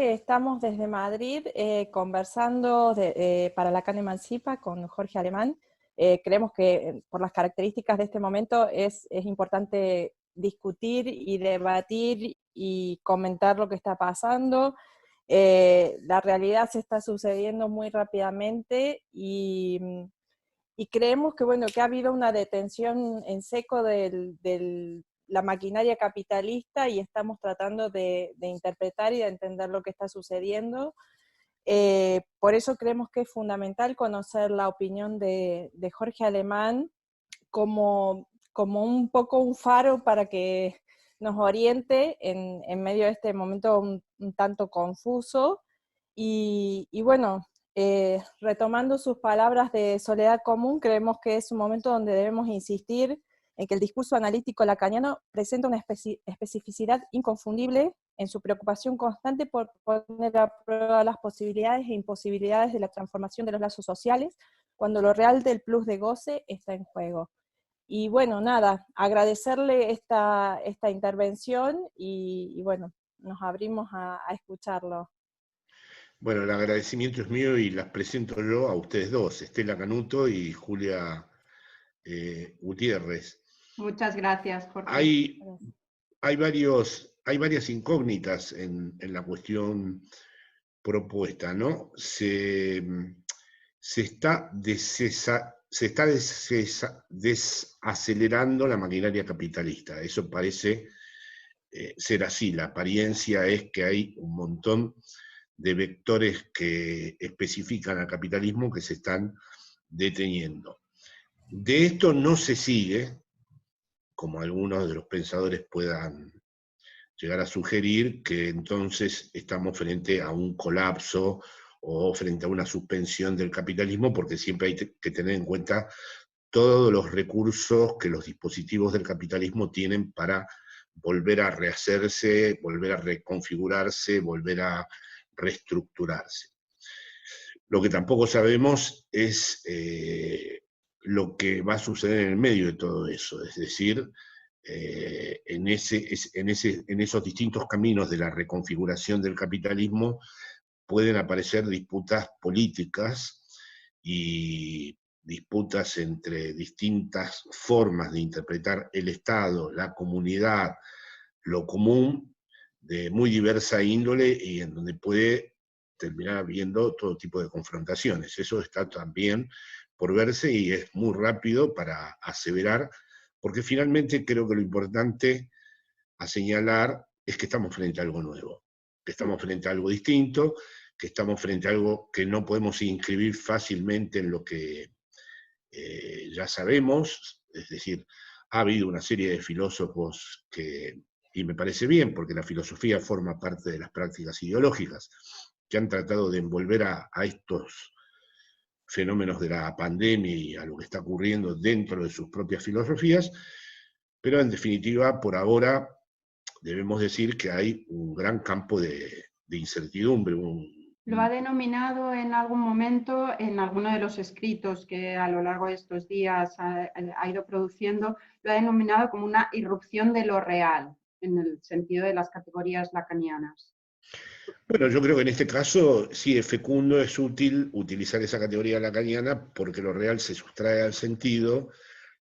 Estamos desde Madrid conversando para la Kahneman SIPA con Jorge Alemán. Creemos que por las características de este momento es importante discutir y debatir y comentar lo que está pasando. La realidad se está sucediendo muy rápidamente y creemos que, bueno, que ha habido una detención en seco de la maquinaria capitalista y estamos tratando de interpretar y de entender lo que está sucediendo. Por eso creemos que es fundamental conocer la opinión de Jorge Alemán como un poco un faro para que nos oriente en medio de este momento un tanto confuso. Y bueno, retomando sus palabras de Soledad Común, creemos que es un momento donde debemos insistir en que el discurso analítico lacaniano presenta una especificidad inconfundible en su preocupación constante por poner a prueba las posibilidades e imposibilidades de la transformación de los lazos sociales, cuando lo real del plus de goce está en juego. Y bueno, nada, agradecerle esta intervención y bueno, nos abrimos a escucharlo. Bueno, el agradecimiento es mío y las presento yo a ustedes dos, Estela Canuto y Julia Gutiérrez. Muchas gracias, Jorge. Hay varias incógnitas en la cuestión propuesta, ¿no? Se está desacelerando la maquinaria capitalista. Eso parece ser así. La apariencia es que hay un montón de vectores que especifican al capitalismo que se están deteniendo. De esto no se sigue, como algunos de los pensadores puedan llegar a sugerir, que entonces estamos frente a un colapso o frente a una suspensión del capitalismo, porque siempre hay que tener en cuenta todos los recursos que los dispositivos del capitalismo tienen para volver a rehacerse, volver a reconfigurarse, volver a reestructurarse. Lo que tampoco sabemos es lo que va a suceder en el medio de todo eso, es decir, en esos distintos caminos de la reconfiguración del capitalismo pueden aparecer disputas políticas y disputas entre distintas formas de interpretar el Estado, la comunidad, lo común, de muy diversa índole y en donde puede terminar habiendo todo tipo de confrontaciones. Eso está también por verse y es muy rápido para aseverar, porque finalmente creo que lo importante a señalar es que estamos frente a algo nuevo, que estamos frente a algo distinto, que estamos frente a algo que no podemos inscribir fácilmente en lo que ya sabemos, es decir, ha habido una serie de filósofos que, y me parece bien, porque la filosofía forma parte de las prácticas ideológicas, que han tratado de envolver a estos fenómenos de la pandemia y a lo que está ocurriendo dentro de sus propias filosofías, pero en definitiva, por ahora, debemos decir que hay un gran campo de incertidumbre. Lo ha denominado en algún momento, en alguno de los escritos que a lo largo de estos días ha ido produciendo, lo ha denominado como una irrupción de lo real, en el sentido de las categorías lacanianas. Bueno, yo creo que en este caso sí es fecundo, es útil utilizar esa categoría lacaniana porque lo real se sustrae al sentido,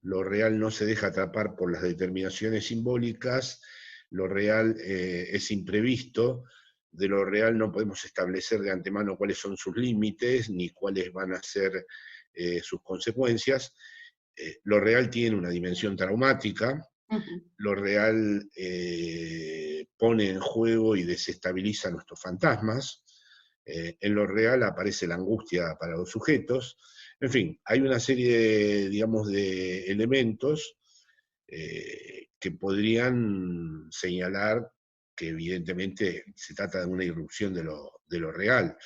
lo real no se deja atrapar por las determinaciones simbólicas, lo real es imprevisto, de lo real no podemos establecer de antemano cuáles son sus límites ni cuáles van a ser sus consecuencias. Lo real tiene una dimensión traumática, lo real pone en juego y desestabiliza nuestros fantasmas, en lo real aparece la angustia para los sujetos, en fin, hay una serie, digamos, de elementos que podrían señalar que evidentemente se trata de una irrupción de lo real,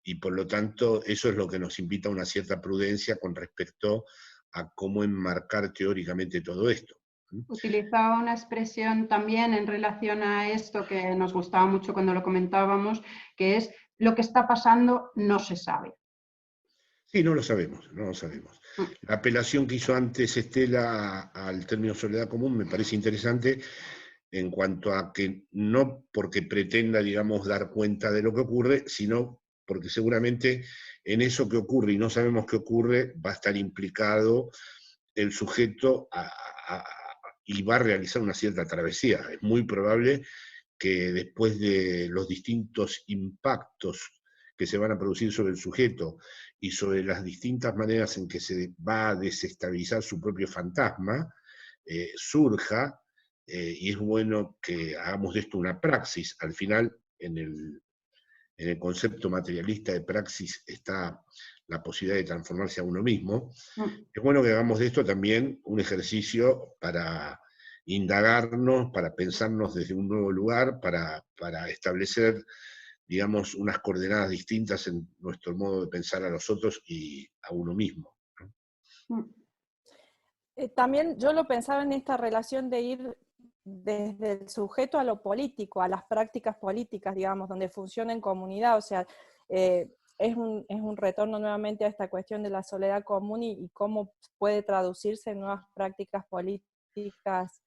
y por lo tanto eso es lo que nos invita a una cierta prudencia con respecto a cómo enmarcar teóricamente todo esto. Utilizaba una expresión también en relación a esto que nos gustaba mucho cuando lo comentábamos, que es lo que está pasando no se sabe. Sí, no lo sabemos, no lo sabemos. La apelación que hizo antes Estela al término soledad común me parece interesante. en cuanto a que no porque pretenda, digamos, dar cuenta de lo que ocurre, sino porque seguramente en eso que ocurre y no sabemos qué ocurre, va a estar implicado el sujeto y va a realizar una cierta travesía. Es muy probable que después de los distintos impactos que se van a producir sobre el sujeto y sobre las distintas maneras en que se va a desestabilizar su propio fantasma, surja, y es bueno que hagamos de esto una praxis. Al final, en el concepto materialista de praxis está la posibilidad de transformarse a uno mismo. Es bueno que hagamos de esto también un ejercicio para indagarnos, para pensarnos desde un nuevo lugar, para establecer, digamos, unas coordenadas distintas en nuestro modo de pensar a los otros y a uno mismo, ¿no? También yo lo pensaba en esta relación de ir desde el sujeto a lo político, a las prácticas políticas, digamos, donde funciona en comunidad. O sea, es un retorno nuevamente a esta cuestión de la soledad común y cómo puede traducirse en nuevas prácticas políticas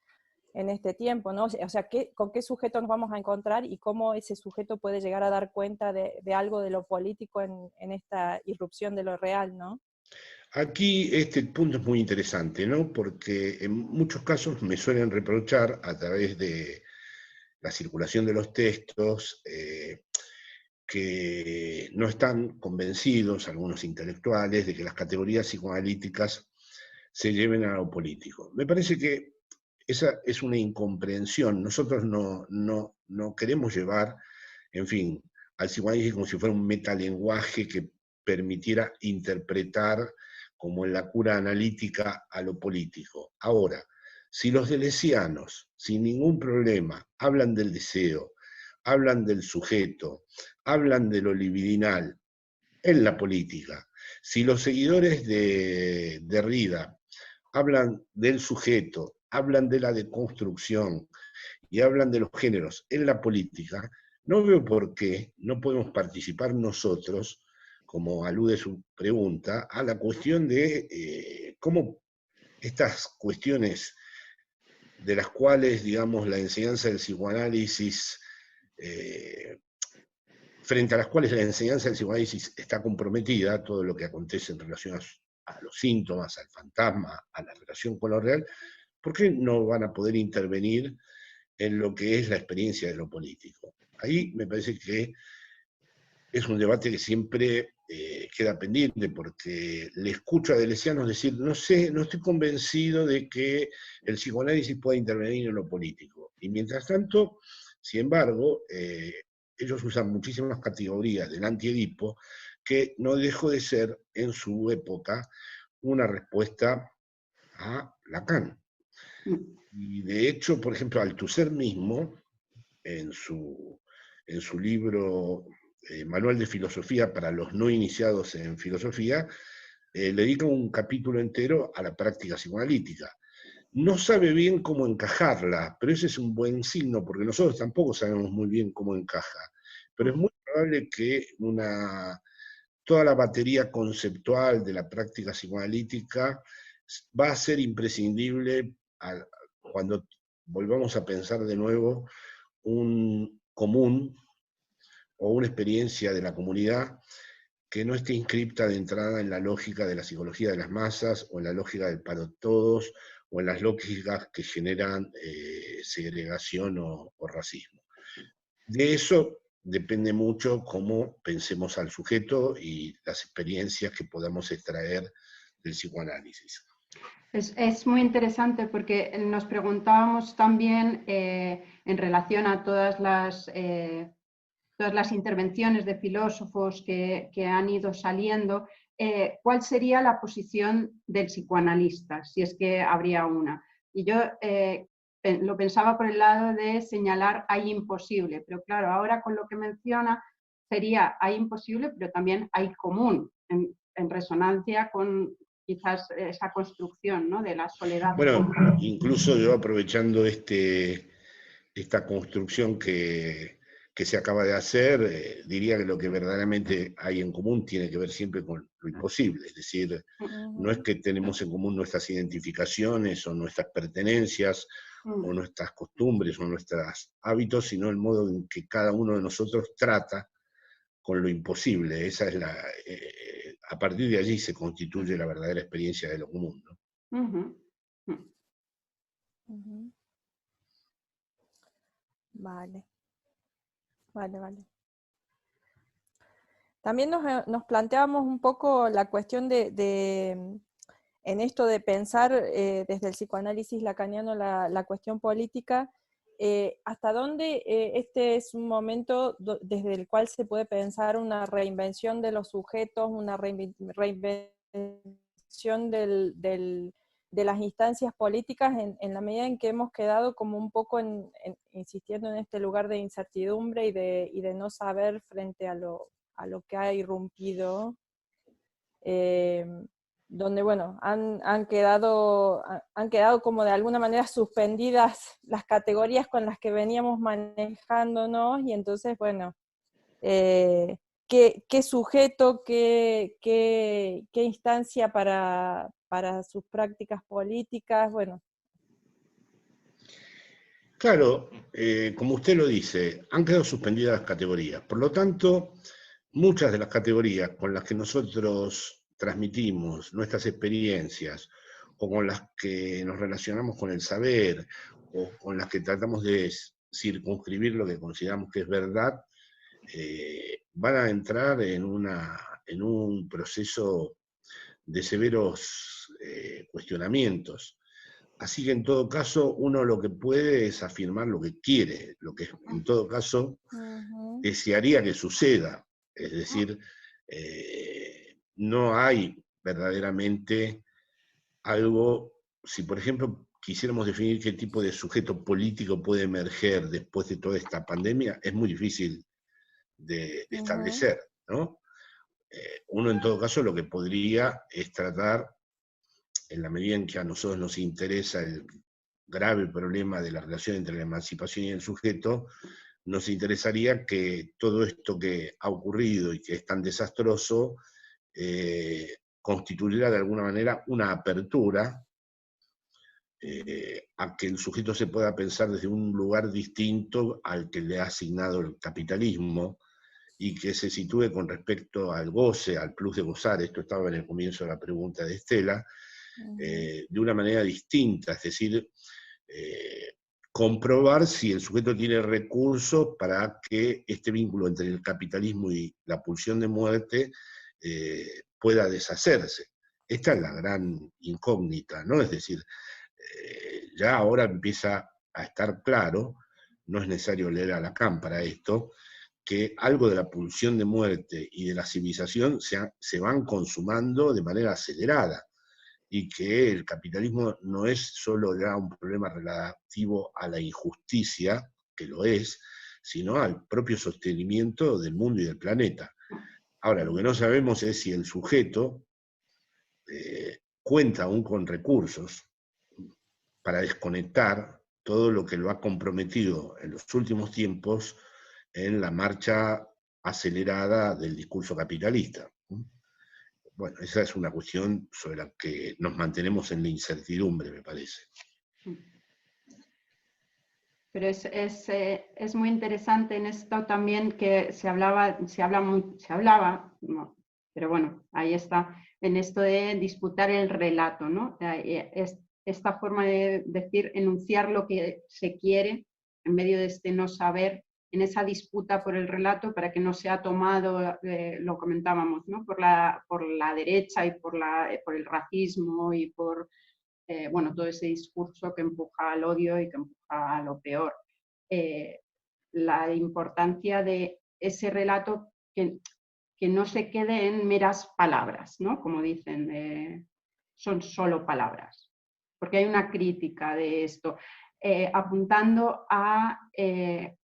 en este tiempo, ¿no? O sea, ¿con qué sujeto nos vamos a encontrar y cómo ese sujeto puede llegar a dar cuenta de algo de lo político en esta irrupción de lo real, ¿no? Aquí este punto es muy interesante, ¿no? Porque en muchos casos me suelen reprochar a través de la circulación de los textos que no están convencidos, algunos intelectuales, de que las categorías psicoanalíticas se lleven a lo político. Me parece que esa es una incomprensión. Nosotros no queremos llevar, en fin, al psicoanálisis como si fuera un metalenguaje que permitiera interpretar como en la cura analítica a lo político. Ahora, si los deleuzianos, sin ningún problema, hablan del deseo, hablan del sujeto, hablan de lo libidinal en la política, si los seguidores de Derrida hablan del sujeto, hablan de la deconstrucción y hablan de los géneros en la política, no veo por qué no podemos participar nosotros, como alude su pregunta, a la cuestión de cómo estas cuestiones de las cuales, digamos, la enseñanza del psicoanálisis, frente a las cuales la enseñanza del psicoanálisis está comprometida, todo lo que acontece en relación a los síntomas, al fantasma, a la relación con lo real, ¿por qué no van a poder intervenir en lo que es la experiencia de lo político? Ahí me parece que es un debate que siempre queda pendiente, porque le escucho a deleuzianos decir, no sé, no estoy convencido de que el psicoanálisis pueda intervenir en lo político. Y mientras tanto, sin embargo, ellos usan muchísimas categorías del anti-Edipo, que no dejó de ser en su época una respuesta a Lacan. Y de hecho, por ejemplo, Althusser mismo, en su libro Manual de Filosofía para los no iniciados en filosofía, le dedica un capítulo entero a la práctica psicoanalítica. No sabe bien cómo encajarla, pero ese es un buen signo, porque nosotros tampoco sabemos muy bien cómo encaja. Pero es muy probable que toda la batería conceptual de la práctica psicoanalítica va a ser imprescindible cuando volvamos a pensar de nuevo un común o una experiencia de la comunidad que no esté inscripta de entrada en la lógica de la psicología de las masas, o en la lógica del para todos, o en las lógicas que generan segregación o racismo. De eso depende mucho cómo pensemos al sujeto y las experiencias que podamos extraer del psicoanálisis. Es muy interesante porque nos preguntábamos también en relación a todas las intervenciones de filósofos que han ido saliendo, ¿cuál sería la posición del psicoanalista, si es que habría una? Y yo lo pensaba por el lado de señalar hay imposible, pero claro, ahora con lo que menciona sería hay imposible, pero también hay común, en resonancia con quizás esa construcción, ¿no?, de la soledad. Bueno, incluso yo aprovechando esta construcción que se acaba de hacer, diría que lo que verdaderamente hay en común tiene que ver siempre con lo imposible. Es decir, no es que tenemos en común nuestras identificaciones o nuestras pertenencias o nuestras costumbres, o nuestros hábitos, sino el modo en que cada uno de nosotros trata con lo imposible. Esa es a partir de allí se constituye la verdadera experiencia de lo común, ¿no? Ujú. Ujú. Vale, vale. También nos planteábamos un poco la cuestión en esto de pensar desde el psicoanálisis lacaniano la cuestión política, hasta dónde este es un momento desde el cual se puede pensar una reinvención de los sujetos, una reinvención de las instancias políticas en la medida en que hemos quedado como un poco insistiendo en este lugar de incertidumbre y de no saber frente a lo que ha irrumpido, donde, bueno, han quedado como de alguna manera suspendidas las categorías con las que veníamos manejándonos, y entonces, bueno, ¿qué sujeto, qué instancia para sus prácticas políticas? Bueno. Claro, como usted lo dice, han quedado suspendidas las categorías. Por lo tanto, muchas de las categorías con las que nosotros transmitimos nuestras experiencias, o con las que nos relacionamos con el saber, o con las que tratamos de circunscribir lo que consideramos que es verdad, van a entrar en un proceso de severos cuestionamientos. Así que en todo caso, uno lo que puede es afirmar lo que quiere, lo que en todo caso desearía que suceda. Es decir, no hay verdaderamente algo, si por ejemplo quisiéramos definir qué tipo de sujeto político puede emerger después de toda esta pandemia, es muy difícil de establecer, ¿no? Uno en todo caso lo que podría es tratar, en la medida en que a nosotros nos interesa el grave problema de la relación entre la emancipación y el sujeto, nos interesaría que todo esto que ha ocurrido y que es tan desastroso constituyera de alguna manera una apertura a que el sujeto se pueda pensar desde un lugar distinto al que le ha asignado el capitalismo, y que se sitúe con respecto al goce, al plus de gozar, esto estaba en el comienzo de la pregunta de Estela, de una manera distinta, es decir, comprobar si el sujeto tiene recursos para que este vínculo entre el capitalismo y la pulsión de muerte pueda deshacerse. Esta es la gran incógnita, ¿no? Es decir, ya ahora empieza a estar claro, no es necesario leer a Lacan para esto, que algo de la pulsión de muerte y de la civilización se van consumando de manera acelerada, y que el capitalismo no es solo ya un problema relativo a la injusticia, que lo es, sino al propio sostenimiento del mundo y del planeta. Ahora, lo que no sabemos es si el sujeto cuenta aún con recursos para desconectar todo lo que lo ha comprometido en los últimos tiempos en la marcha acelerada del discurso capitalista. Bueno, esa es una cuestión sobre la que nos mantenemos en la incertidumbre, me parece. Pero es muy interesante en esto también que se hablaba, no, pero bueno, ahí está, en esto de disputar el relato, ¿no? Esta forma de decir, enunciar lo que se quiere en medio de este no saber, en esa disputa por el relato para que no sea tomado, lo comentábamos, ¿no? por la derecha y por el racismo y por bueno, todo ese discurso que empuja al odio y que empuja a lo peor. La importancia de ese relato que no se quede en meras palabras, ¿no? Como dicen, son solo palabras, porque hay una crítica de esto, apuntando a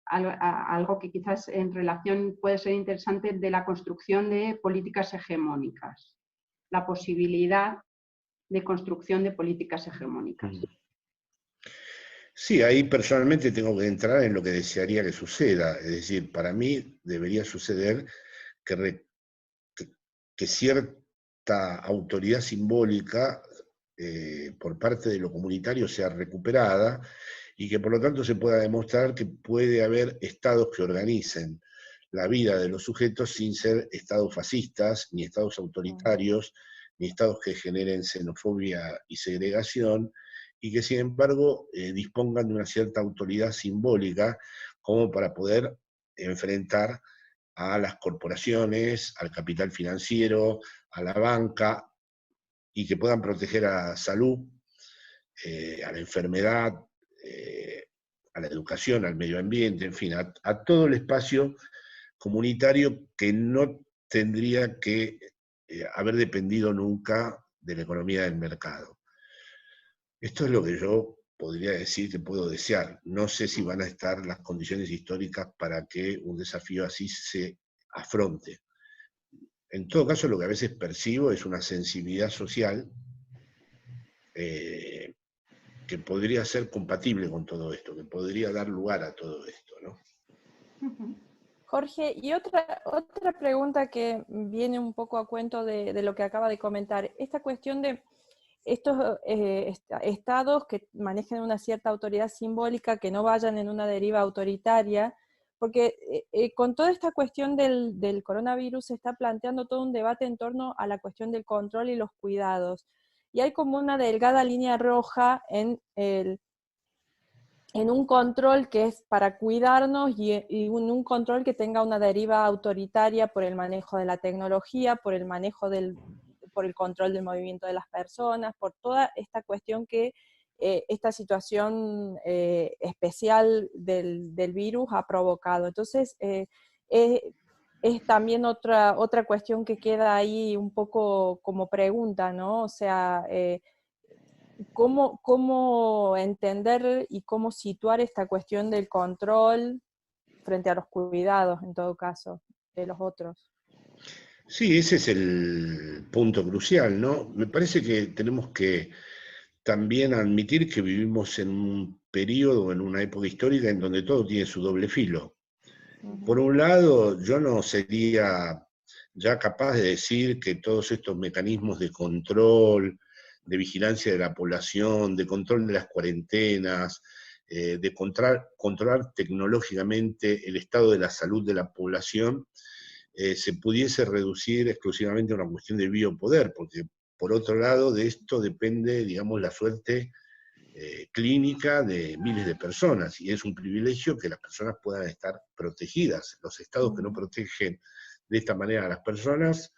algo que quizás en relación puede ser interesante de la construcción de políticas hegemónicas, la posibilidad de construcción de políticas hegemónicas. Sí, ahí personalmente tengo que entrar en lo que desearía que suceda. Es decir, para mí debería suceder que cierta autoridad simbólica por parte de lo comunitario sea recuperada, y que por lo tanto se pueda demostrar que puede haber estados que organicen la vida de los sujetos sin ser estados fascistas, ni estados autoritarios, ni estados que generen xenofobia y segregación, y que sin embargo dispongan de una cierta autoridad simbólica como para poder enfrentar a las corporaciones, al capital financiero, a la banca, y que puedan proteger a la salud, a la enfermedad, a la educación, al medio ambiente, en fin, a todo el espacio comunitario que no tendría que haber dependido nunca de la economía del mercado. Esto es lo que yo podría decir que puedo desear. No sé si van a estar las condiciones históricas para que un desafío así se afronte. En todo caso, lo que a veces percibo es una sensibilidad social que podría ser compatible con todo esto, que podría dar lugar a todo esto, ¿no? Jorge, y otra pregunta que viene un poco a cuento de lo que acaba de comentar, esta cuestión de estos estados que manejen una cierta autoridad simbólica, que no vayan en una deriva autoritaria, porque con toda esta cuestión del coronavirus se está planteando todo un debate en torno a la cuestión del control y los cuidados, y hay como una delgada línea roja en un control que es para cuidarnos y un control que tenga una deriva autoritaria por el manejo de la tecnología, por el control del movimiento de las personas, por toda esta cuestión que esta situación especial del virus ha provocado. Entonces, es también otra cuestión que queda ahí un poco como pregunta, ¿no? O sea, ¿cómo entender y cómo situar esta cuestión del control frente a los cuidados, en todo caso, de los otros? Sí, ese es el punto crucial, ¿no? Me parece que tenemos que también admitir que vivimos en un periodo, en una época histórica en donde todo tiene su doble filo. Por un lado, yo no sería ya capaz de decir que todos estos mecanismos de control, de vigilancia de la población, de control de las cuarentenas, de controlar tecnológicamente el estado de la salud de la población, se pudiese reducir exclusivamente a una cuestión de biopoder, porque por otro lado de esto depende, digamos, la suerte clínica de miles de personas, y es un privilegio que las personas puedan estar protegidas. Los estados que no protegen de esta manera a las personas,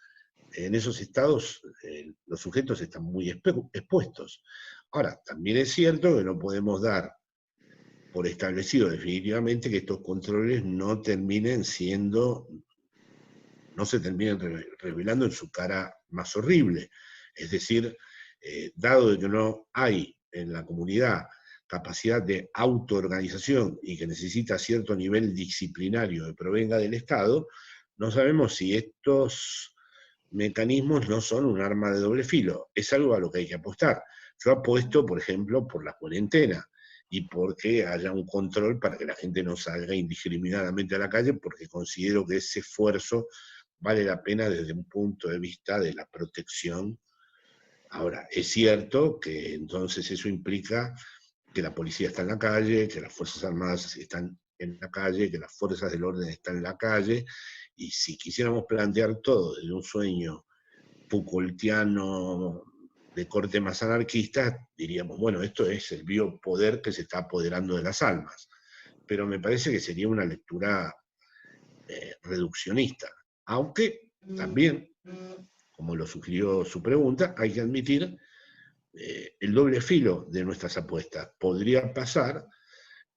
en esos estados los sujetos están muy expuestos. Ahora, también es cierto que no podemos dar por establecido definitivamente que estos controles no se terminen revelando en su cara más horrible. Es decir, dado que no hay en la comunidad capacidad de autoorganización y que necesita cierto nivel disciplinario que provenga del Estado, no sabemos si estos mecanismos no son un arma de doble filo. Es algo a lo que hay que apostar. Yo apuesto, por ejemplo, por la cuarentena y porque haya un control para que la gente no salga indiscriminadamente a la calle, porque considero que ese esfuerzo vale la pena desde un punto de vista de la protección. Ahora, es cierto que entonces eso implica que la policía está en la calle, que las Fuerzas Armadas están en la calle, que las fuerzas del orden están en la calle, y si quisiéramos plantear todo desde un sueño Foucaultiano de corte más anarquista, diríamos, bueno, esto es el biopoder que se está apoderando de las almas. Pero me parece que sería una lectura reduccionista. Aunque también, como lo sugirió su pregunta, hay que admitir el doble filo de nuestras apuestas. Podría pasar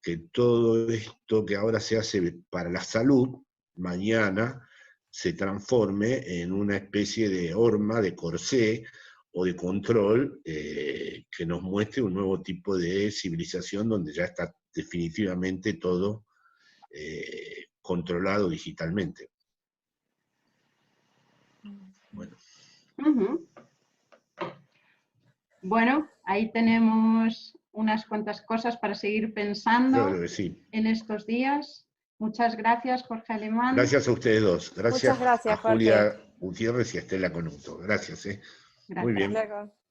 que todo esto que ahora se hace para la salud, mañana se transforme en una especie de horma, de corsé o de control que nos muestre un nuevo tipo de civilización donde ya está definitivamente todo controlado digitalmente. Bueno. Bueno, ahí tenemos unas cuantas cosas para seguir pensando. Yo creo que sí. En estos días. Muchas gracias, Jorge Alemán. Gracias a ustedes dos. Gracias, Muchas gracias, a Julia Jorge. Gutiérrez y a Estela Conuto. Gracias. Gracias. Muy bien. Hasta luego.